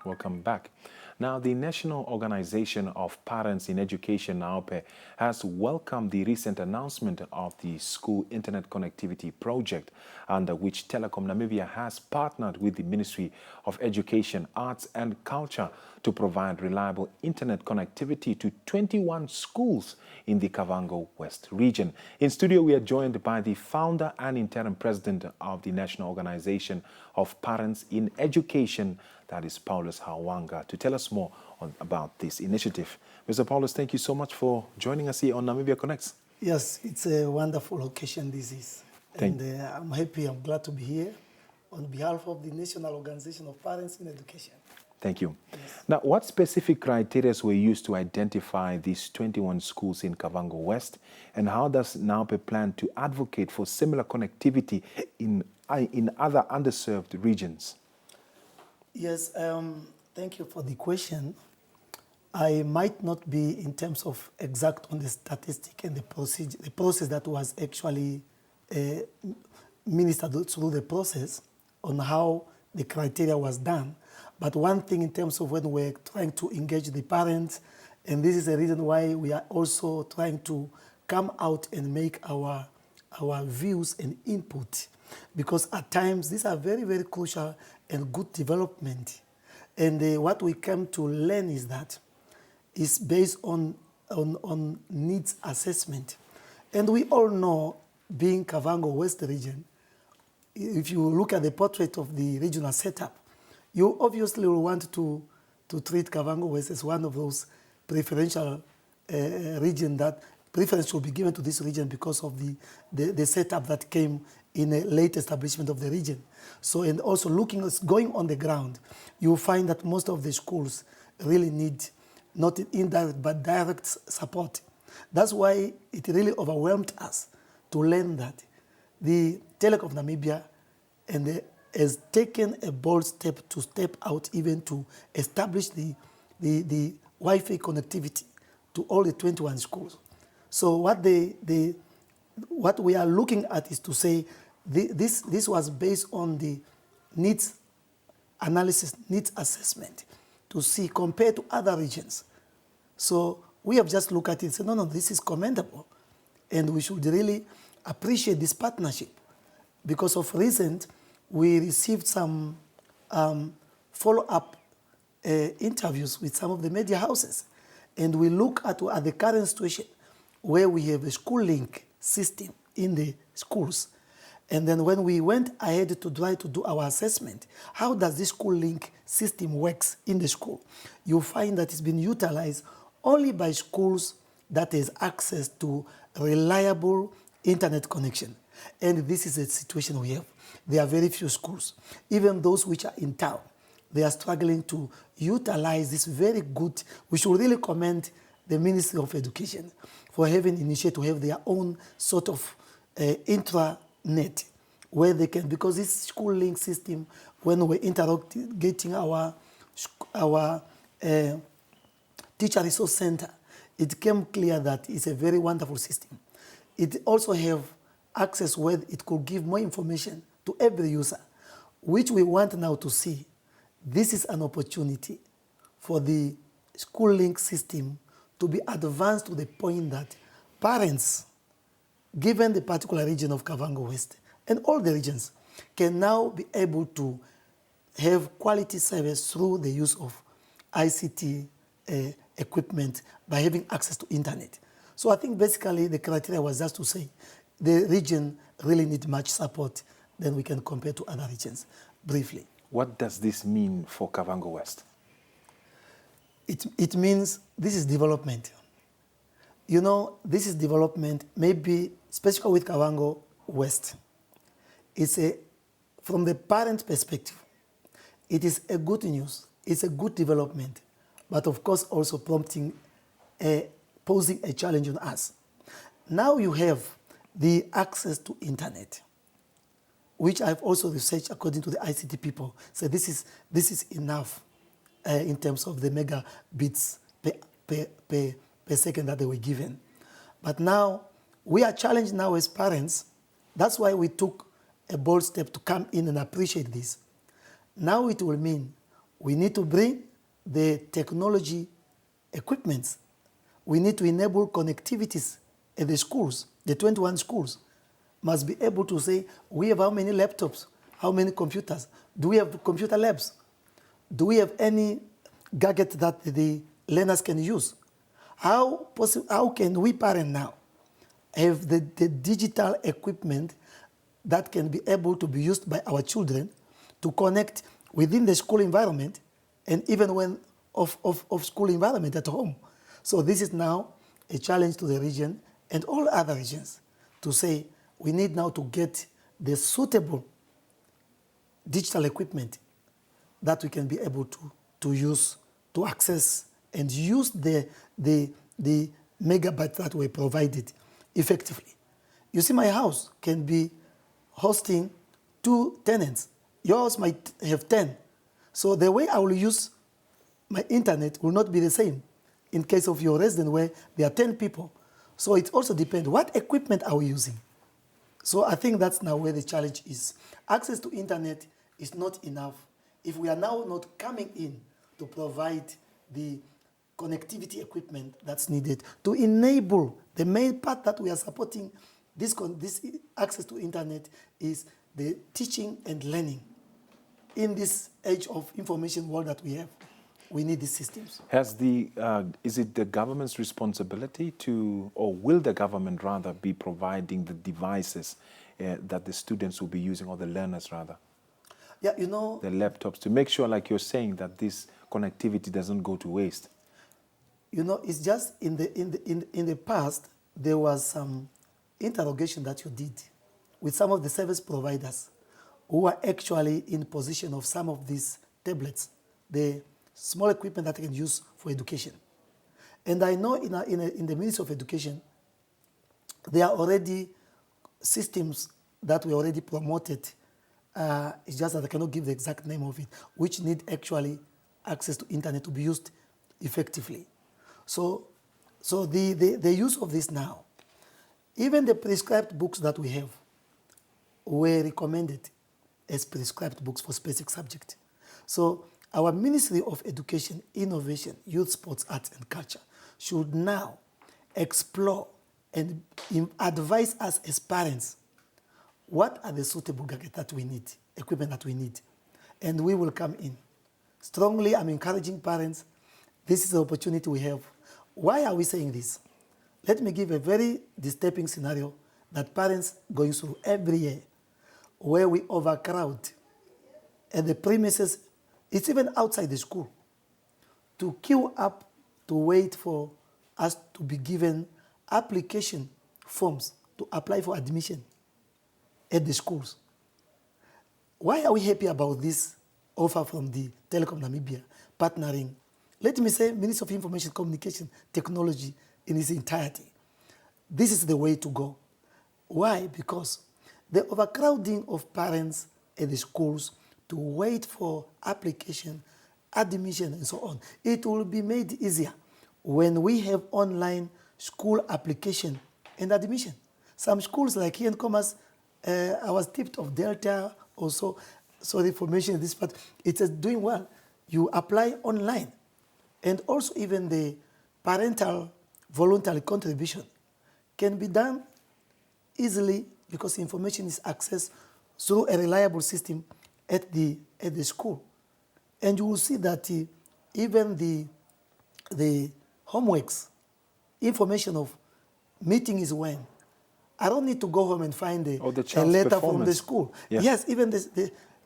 Welcome back. Now, the National Organization of Parents in Education, NAOPE, has welcomed the recent announcement of the School Internet Connectivity Project, under which Telecom Namibia has partnered with the Ministry of Education, Arts and Culture to provide reliable internet connectivity to 21 schools in the Kavango West Region. In studio, we are joined by the founder and interim president of the National Organization of Parents in Education, that is Paulus Hawanga, to tell us more about this initiative. Mr. Paulus, thank you so much for joining us here on Namibia Connects. Yes, it's a wonderful occasion this is. I'm happy, I'm glad to be here on behalf of the National Organization of Parents in Education. Thank you. Yes. Now, what specific criteria were used to identify these 21 schools in Kavango West, and how does NAOPE plan to advocate for similar connectivity in other underserved regions? Yes, thank you for the question. I might not be in terms of exact on the statistic and the process that was actually ministered through the process on how the criteria was done. But one thing in terms of when we're trying to engage the parents, and this is the reason why we are also trying to come out and make our views and input, because at times these are very, very crucial and good development. And what we come to learn is that it's based on needs assessment. And we all know, being Kavango West Region, if you look at the portrait of the regional setup, you obviously will want to treat Kavango West as one of those preferential region that preference should be given to this region because of the setup that came in a late establishment of the region. So, and also going on the ground, you will find that most of the schools really need not indirect but direct support. That's why it really overwhelmed us to learn that the Telecom Namibia has taken a bold step to step out even to establish the Wi-Fi connectivity to all the 21 schools. So what we are looking at is to say this was based on the needs analysis, needs assessment to see compared to other regions. So we have just looked at it and said, no, this is commendable. And we should really appreciate this partnership. Because of recent, we received some follow-up interviews with some of the media houses. And we look at the current situation where we have a school link system in the schools. And then when we went ahead to try to do our assessment, how does this school link system works in the school? You'll find that it's been utilized only by schools that has access to reliable internet connection. And this is a situation we have. There are very few schools. Even those which are in town, they are struggling to utilize this very good. We should really commend the Ministry of Education for having initiated to have their own sort of intranet where they can, because this school link system, when we're interrogating our teacher resource center, it came clear that it's a very wonderful system. It also have access where it could give more information to every user, which we want now to see. This is an opportunity for the school link system to be advanced to the point that parents, given the particular region of Kavango West and all the regions, can now be able to have quality service through the use of ICT equipment by having access to internet. So I think basically the criteria was just to say the region really needs much support than we can compare to other regions, briefly. What does this mean for Kavango West? It means this is development. You know, this is development, maybe, especially with Kavango West. It's from the parent perspective, it is a good news. It's a good development, but of course also posing a challenge on us. Now you have the access to internet, which I've also researched according to the ICT people. So this is enough in terms of the megabits per second that they were given. But now we are challenged now as parents. That's why we took a bold step to come in and appreciate this. Now it will mean We need to bring the technology equipments. We need to enable connectivities at the schools. The 21 schools must be able to say, we have how many laptops, how many computers? Do we have computer labs? Do we have any gadget that the learners can use? How can we parents now have the digital equipment that can be able to be used by our children to connect within the school environment and even when of school environment at home? So this is now a challenge to the region and all other regions to say we need now to get the suitable digital equipment that we can be able to use, to access and use the megabytes that were provided effectively. You see, my house can be hosting 2 tenants. Yours might have 10. So the way I will use my internet will not be the same in case of your resident where there are 10 people. So it also depends, what equipment are we using? So I think that's now where the challenge is. Access to internet is not enough if we are now not coming in to provide the connectivity equipment that's needed to enable the main part that we are supporting this access to internet is the teaching and learning. In this age of information world that we have, we need these systems. Is it the government's responsibility to, or will the government rather be providing the devices that the students will be using, or the learners rather? Yeah, you know, the laptops, to make sure, like you're saying, that this connectivity doesn't go to waste. You know, it's just in the past there was some interrogation that you did with some of the service providers who are actually in possession of some of these tablets, the small equipment that you can use for education. And I know in the Ministry of Education, there are already systems that were already promoted. It's just that I cannot give the exact name of it, which need actually access to internet to be used effectively. So the use of this now, even the prescribed books that we have were recommended as prescribed books for specific subject. So our Ministry of Education, Innovation, Youth, Sports, Arts and Culture should now explore and advise us as parents what are the suitable gadgets that we need, equipment that we need, and we will come in. Strongly, I'm encouraging parents, this is the opportunity we have. Why are we saying this? Let me give a very disturbing scenario that parents going through every year, where we overcrowd at the premises, it's even outside the school, to queue up to wait for us to be given application forms to apply for admission at the schools. Why are we happy about this offer from the Telecom Namibia partnering? Let me say, Ministry of Information Communication Technology in its entirety. This is the way to go. Why? Because the overcrowding of parents at the schools to wait for application, admission, and so on, it will be made easier when we have online school application and admission. Some schools like here in Commerce, I was tipped of Delta also, sorry for mentioning this, but it is doing well. You apply online. And also even the parental voluntary contribution can be done easily because information is accessed through a reliable system at the school. And you will see that even the homeworks, information of meeting is when. I don't need to go home and find a letter from the school. Yeah. Yes, even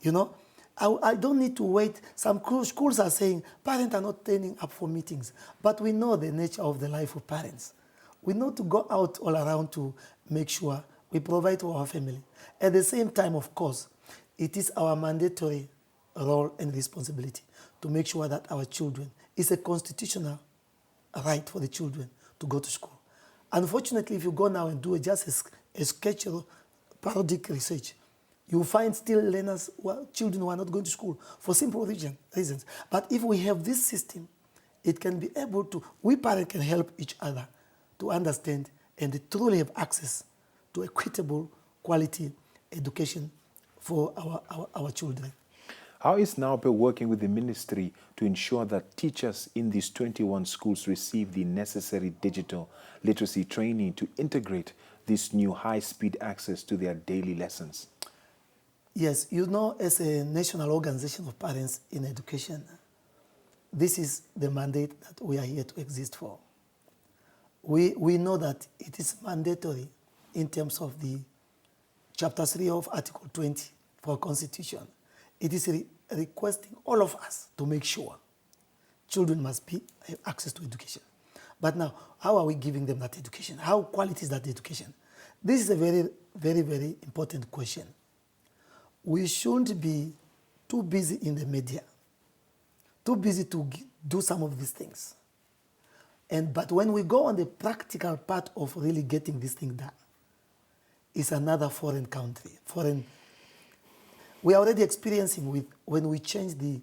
you know, I don't need to wait. Some schools are saying parents are not turning up for meetings, but we know the nature of the life of parents. We know to go out all around to make sure we provide for our family. At the same time, of course, it is our mandatory role and responsibility to make sure that our children, it's a constitutional right for the children to go to school. Unfortunately, if you go now and do just a schedule parodic research, you find still learners, children who are not going to school for simple reasons. But if we have this system, it can be able to, we parents can help each other to understand and truly have access to equitable quality education for our children. How is NAOPE working with the ministry to ensure that teachers in these 21 schools receive the necessary digital literacy training to integrate this new high-speed access to their daily lessons? Yes, you know, as a national organization of parents in education, this is the mandate that we are here to exist for. We know that it is mandatory in terms of the Chapter 3 of Article 20 for Constitution. It is requesting all of us to make sure children must have access to education. But now, how are we giving them that education? How quality is that education? This is a very, very, very important question. We shouldn't be too busy in the media, too busy to do some of these things. But when we go on the practical part of really getting this thing done, it's another foreign country. We are already experiencing when we change the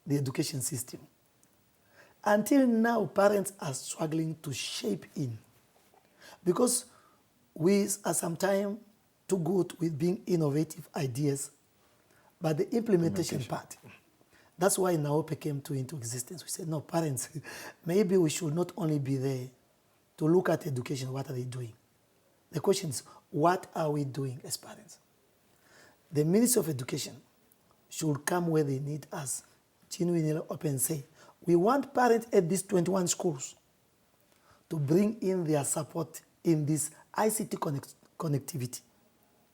education system. Until now, parents are struggling to shape in because we are sometimes too good with being innovative ideas, but the implementation part, that's why NAOPE came into existence. We said, no, parents, maybe we should not only be there to look at education, what are they doing? The question is, what are we doing as parents? The Ministry of Education should come where they need us, genuinely open and say, we want parents at these 21 schools to bring in their support in this ICT connectivity,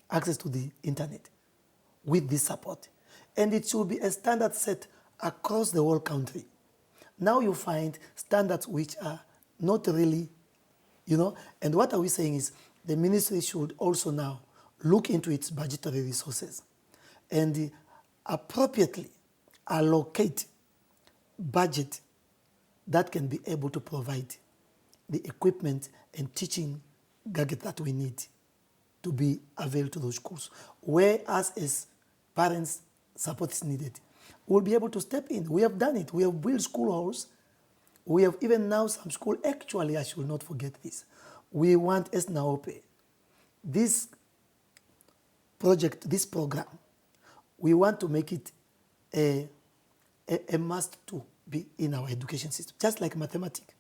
access to the internet, with this support. And it should be a standard set across the whole country. Now you find standards which are not really, and what are we saying is the ministry should also now look into its budgetary resources and appropriately allocate budget that can be able to provide the equipment and teaching gadget that we need to be available to those schools. Where us as parents, support is needed, we'll be able to step in. We have done it. We have built school halls. We have even now some school. Actually, I should not forget this. We want as NAOPE, this project, this program, we want to make it a must to be in our education system, just like mathematics.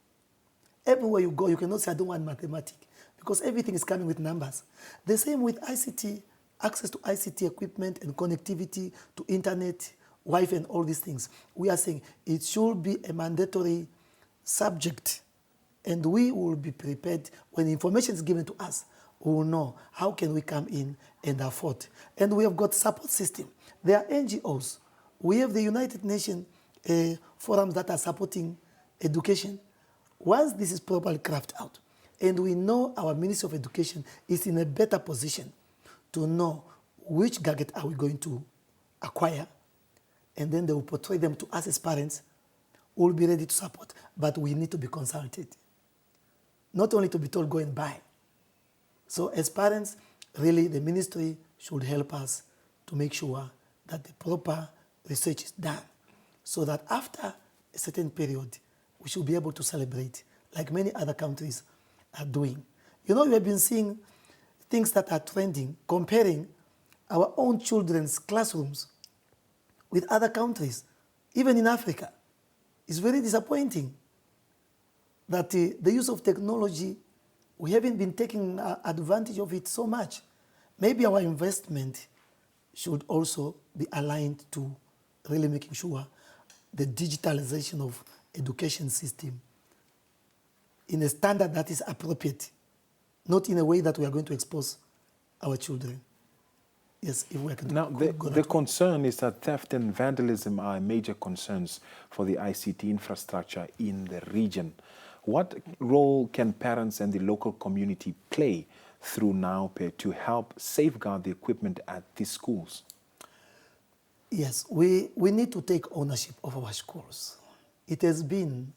Everywhere you go, you cannot say, I don't want mathematics, because everything is coming with numbers. The same with ICT, access to ICT equipment and connectivity to internet, Wi-Fi and all these things. We are saying it should be a mandatory subject, and we will be prepared when information is given to us. We will know how can we come in and afford. And we have got support system. There are NGOs. We have the United Nations forums that are supporting education. Once this is properly crafted out, and we know our Ministry of Education is in a better position to know which gadget are we going to acquire, and then they will portray them to us as parents. We'll be ready to support, but we need to be consulted. Not only to be told, go and buy. So as parents, really the ministry should help us to make sure that the proper research is done, so that after a certain period, we should be able to celebrate like many other countries are doing. You know, we have been seeing things that are trending, comparing our own children's classrooms with other countries, even in Africa. It's very disappointing that the use of technology, we haven't been taking advantage of it so much. Maybe our investment should also be aligned to really making sure the digitalization of education system in a standard that is appropriate, not in a way that we are going to expose our children. Yes, if we can. Now, the concern is that theft and vandalism are major concerns for the ICT infrastructure in the region. What role can parents and the local community play through NAOPE to help safeguard the equipment at these schools? Yes, we need to take ownership of our schools. It has been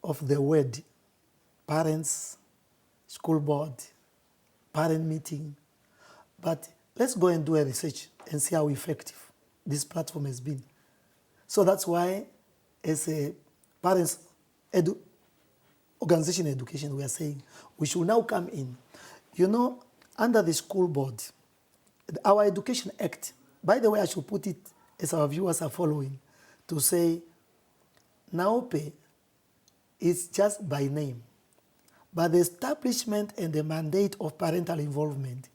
of the word parents, school board, parent meeting, but let's go and do a research and see how effective this platform has been. So that's why, as a parents organization education, we are saying we should now come in. You know, under the school board, our Education Act, by the way, I should put it as our viewers are following, to say NAOPE is just by name, but the establishment and the mandate of parental involvement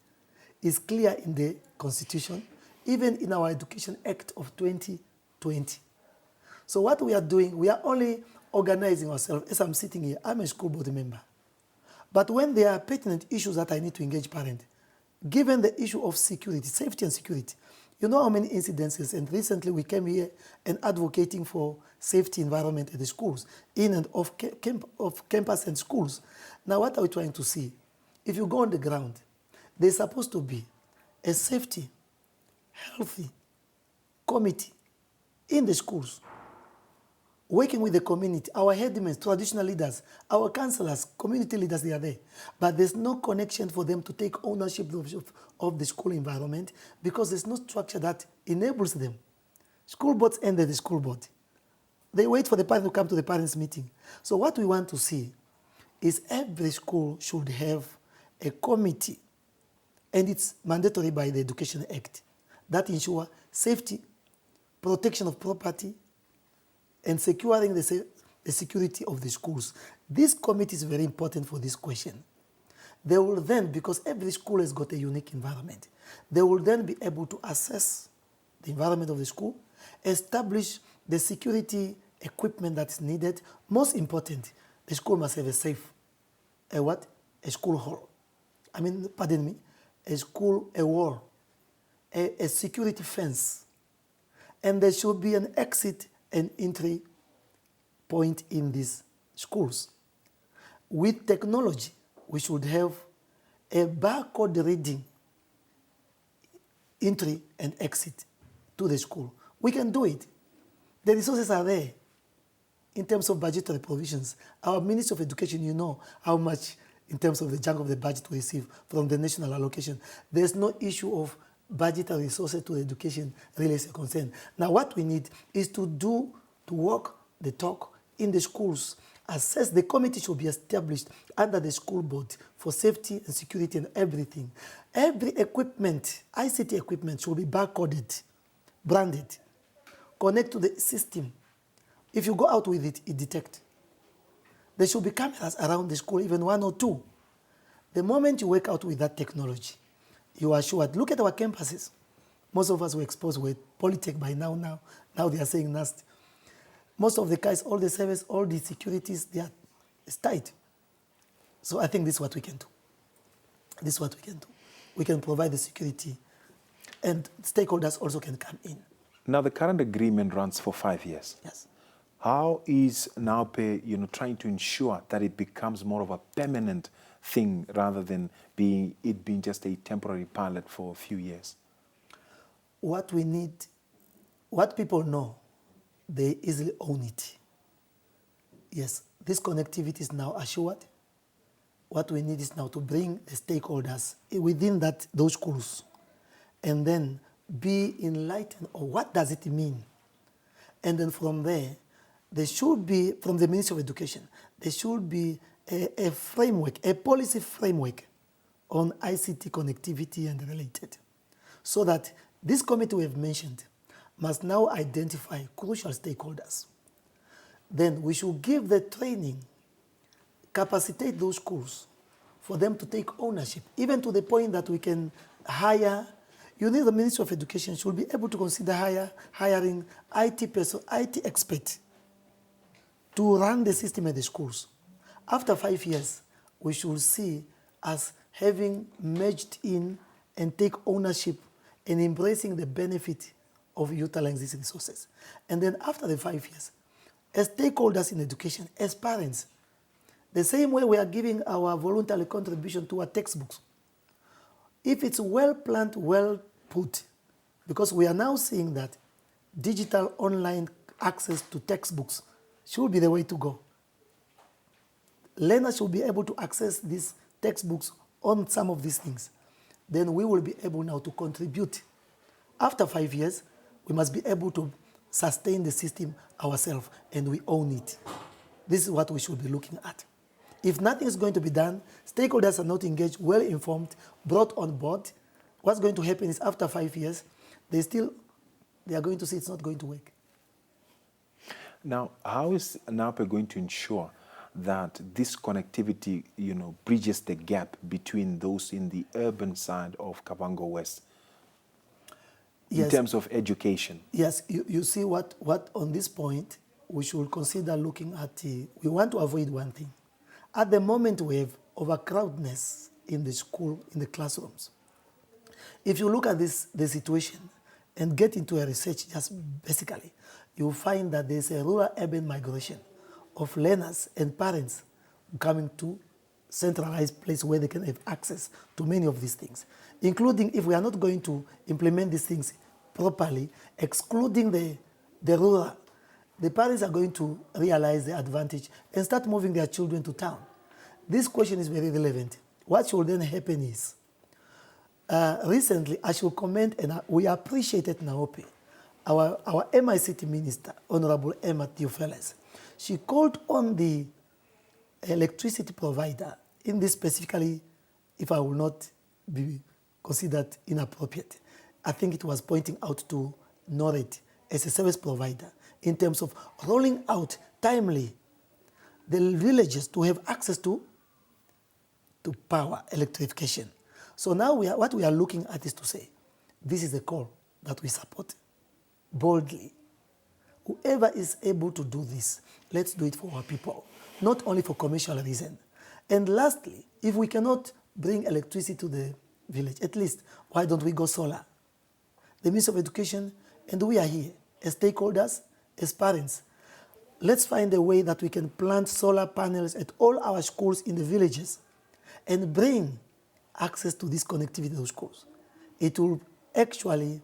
is clear in the Constitution, even in our Education Act of 2020. So what we are doing, we are only organizing ourselves. As I'm sitting here, I'm a school board member. But when there are pertinent issues that I need to engage parents, given the issue of security, safety and security, you know how many incidences, and recently we came here and advocating for safety environment at the schools, in and off campus and schools. Now what are we trying to see? If you go on the ground, there's supposed to be a safety, healthy committee in the schools, working with the community, our headmen, traditional leaders, our councillors, community leaders, they are there. But there's no connection for them to take ownership of the school environment because there's no structure that enables them. School boards end at the school board. They wait for the parent to come to the parents' meeting. So what we want to see is every school should have a committee, and it's mandatory by the Education Act, that ensure safety, protection of property, and securing the security of the schools. This committee is very important for this question. They will then, because every school has got a unique environment, they will then be able to assess the environment of the school, establish the security equipment that's needed. Most important, the school must have a safe, a school hall. A wall, a security fence. And there should be an exit and entry point in these schools. With technology, we should have a barcode reading entry and exit to the school. We can do it. The resources are there in terms of budgetary provisions. Our Ministry of Education, you know how much in terms of the chunk of the budget we receive from the national allocation. There's no issue of budgetary resources to education really is a concern. Now what we need is to walk the talk in the schools. Assess, the committee should be established under the school board for safety and security and everything. Every equipment, ICT equipment, should be barcoded, branded, connect to the system. If you go out with it, it detects. There should be cameras around the school, even 1 or 2. The moment you work out with that technology, you are sure. Look at our campuses. Most of us were exposed with Polytech by now. Now they are saying nasty. Most of the guys, all the service, all the securities, it's tight. So I think this is what we can do. This is what we can do. We can provide the security, and stakeholders also can come in. Now the current agreement runs for 5 years. Yes. How is NAOPE, trying to ensure that it becomes more of a permanent thing rather than being just a temporary pilot for a few years? What we need, what people know, they easily own it. Yes, this connectivity is now assured. What we need is now to bring the stakeholders within those schools and then be enlightened on what does it mean. And then from there, there should be, from the Ministry of Education, there should be a framework, a policy framework on ICT connectivity and related, so that this committee we have mentioned must now identify crucial stakeholders. Then we should give the training, capacitate those schools for them to take ownership, even to the point that we can hire. You need the Ministry of Education should be able to consider hiring IT experts to run the system at the schools. After 5 years, we should see us having merged in and take ownership and embracing the benefit of utilizing these resources. And then after the 5 years, as stakeholders in education, as parents, the same way we are giving our voluntary contribution to our textbooks, if it's well planned, well put, because we are now seeing that digital online access to textbooks should be the way to go. Learners should be able to access these textbooks on some of these things. Then we will be able now to contribute. After 5 years, we must be able to sustain the system ourselves, and we own it. This is what we should be looking at. If nothing is going to be done, stakeholders are not engaged, well informed, brought on board, what's going to happen is after 5 years, they still they are going to see it's not going to work. Now, how is NAPE going to ensure that this connectivity, bridges the gap between those in the urban side of Kavango West in terms of education? Yes, you see what on this point, we should consider looking at, we want to avoid one thing. At the moment, we have overcrowdedness in the school, in the classrooms. If you look at the situation and get into a research just basically, you'll find that there's a rural-urban migration of learners and parents coming to centralized place where they can have access to many of these things, including if we are not going to implement these things properly, excluding the rural, the parents are going to realize the advantage and start moving their children to town. This question is very relevant. What should then happen is, recently, I should comment, and we appreciated NAOPE, our MICT minister, Honorable Emma Theophiles. She called on the electricity provider, in this specifically, if I will not be considered inappropriate, I think it was pointing out to NORAD as a service provider in terms of rolling out timely the villages to have access to power, electrification. So now what we are looking at is to say, this is a call that we support boldly. Whoever is able to do this, let's do it for our people, not only for commercial reason. And lastly, if we cannot bring electricity to the village, at least, why don't we go solar? The Ministry of Education, and we are here, as stakeholders, as parents, let's find a way that we can plant solar panels at all our schools in the villages and bring access to this connectivity to those schools. It will actually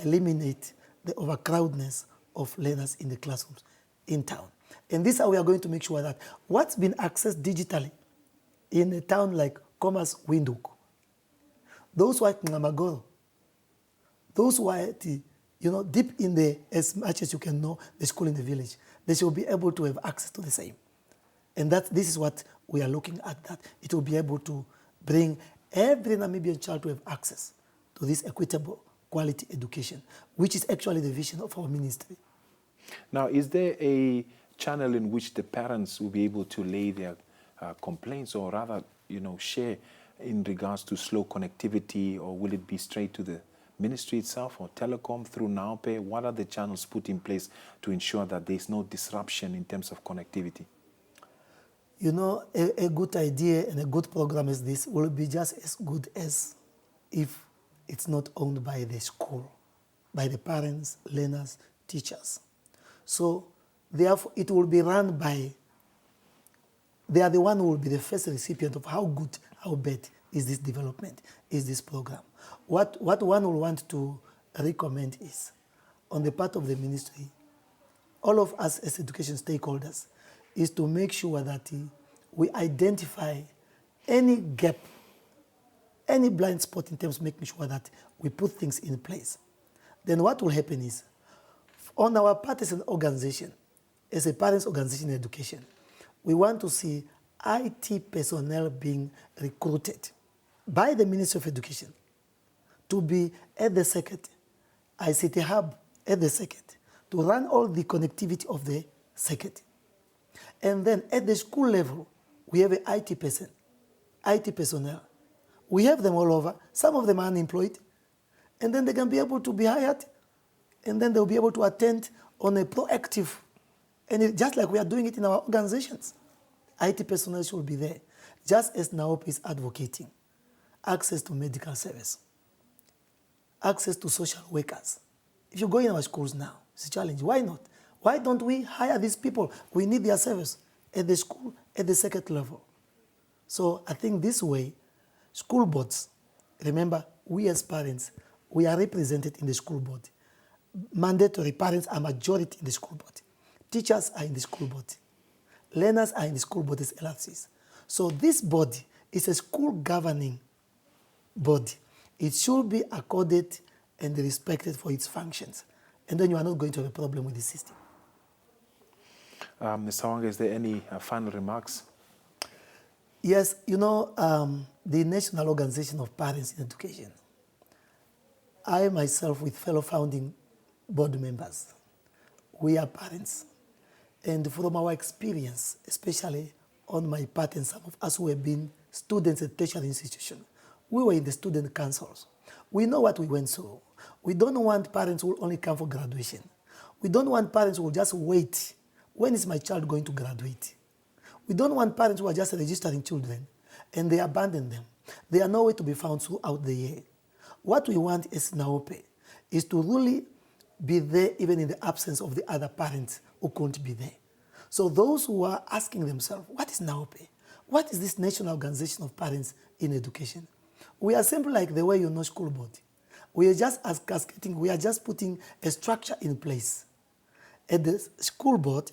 eliminate the overcrowdedness of learners in the classrooms in town. And this is how we are going to make sure that what's been accessed digitally in a town like Commerce Windhoek, those who are at Ngamagoro, those who are at deep in the, as much as you can know, the school in the village, they should be able to have access to the same. And this is what we are looking at, that it will be able to bring every Namibian child to have access to this equitable quality education, which is actually the vision of our ministry. Now, is there a channel in which the parents will be able to lay their complaints, or rather, share in regards to slow connectivity, or will it be straight to the ministry itself or telecom through NAOPE? What are the channels put in place to ensure that there's no disruption in terms of connectivity? A good idea and a good program as this will be just as good as if it's not owned by the school, by the parents, learners, teachers. So therefore it will be run by, they are the one who will be the first recipient of how good, how bad is this development, is this program. What one will want to recommend is, on the part of the ministry, all of us as education stakeholders, is to make sure that we identify any gap, any blind spot in terms of making sure that we put things in place. Then what will happen is, on our part as an organization, as a parents' organization in education, we want to see IT personnel being recruited by the Ministry of Education to be at the circuit, ICT hub at the circuit, to run all the connectivity of the circuit. And then at the school level, we have an IT personnel. We have them all over. Some of them are unemployed. And then they can be able to be hired. And then they'll be able to attend on a proactive, and just like we are doing it in our organizations. IT personnel should be there, just as NAOPE is advocating. Access to medical service, access to social workers. If you go in our schools now, it's a challenge. Why not? Why don't we hire these people? We need their service at the school, at the second level. So I think this way, school boards, remember, we as parents, we are represented in the school board. Mandatory parents are majority in the school board. Teachers are in the school board. Learners are in the school board as LRCs. So this body is a school governing body. It should be accorded and respected for its functions. And then you are not going to have a problem with the system. Mr. Wanga, is there any final remarks? Yes, the National Organization of Parents in Education, I myself with fellow founding board members. We are parents. And from our experience, especially on my part and some of us who have been students at tertiary institutions, we were in the student councils. We know what we went through. We don't want parents who will only come for graduation. We don't want parents who will just wait. When is my child going to graduate? We don't want parents who are just registering children and they abandon them. They are nowhere to be found throughout the year. What we want as NAOPE is to really be there even in the absence of the other parents who couldn't be there. So those who are asking themselves, what is NAOPE? What is this National Organization of Parents in Education? We are simply like the way you know school board. We are just as cascading, we are just putting a structure in place. At the school board,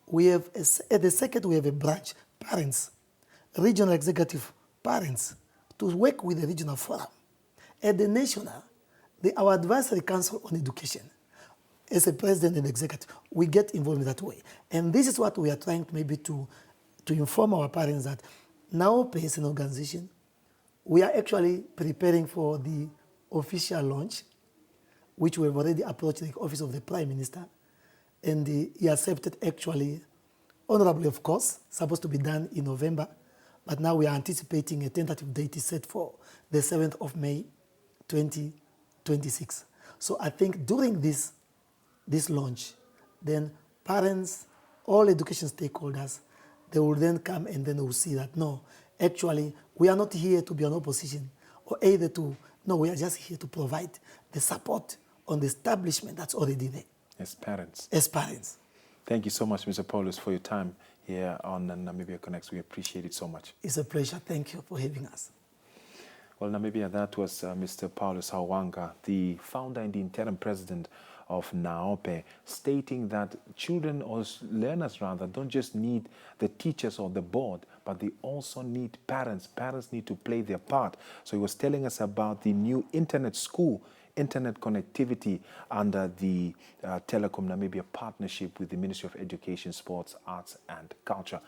we have at the second we have a branch, parents, regional executive parents, to work with the regional forum. At the national, our advisory council on education, as a president and executive, we get involved in that way. And this is what we are trying to inform our parents that now as an organization, we are actually preparing for the official launch, which we have already approached the office of the Prime Minister, and he accepted actually, honorably of course, supposed to be done in November, but now we are anticipating a tentative date is set for the 7th of May, 2026. So I think during this launch, then parents, all education stakeholders, they will then come and then they will see that, no, actually, we are not here to be an opposition or either to, no, we are just here to provide the support on the establishment that's already there. As parents. As parents. Thank you so much, Mr. Paulus, for your time here on Namibia Connects. We appreciate it so much. It's a pleasure. Thank you for having us. Well, Namibia, that was Mr. Paulus Hawanga, the founder and the interim president of NAOPE, stating that children or learners rather don't just need the teachers or the board, but they also need parents. Parents need to play their part. So he was telling us about the new internet school, internet connectivity under the Telecom Namibia partnership with the Ministry of Education, Sports, Arts and Culture.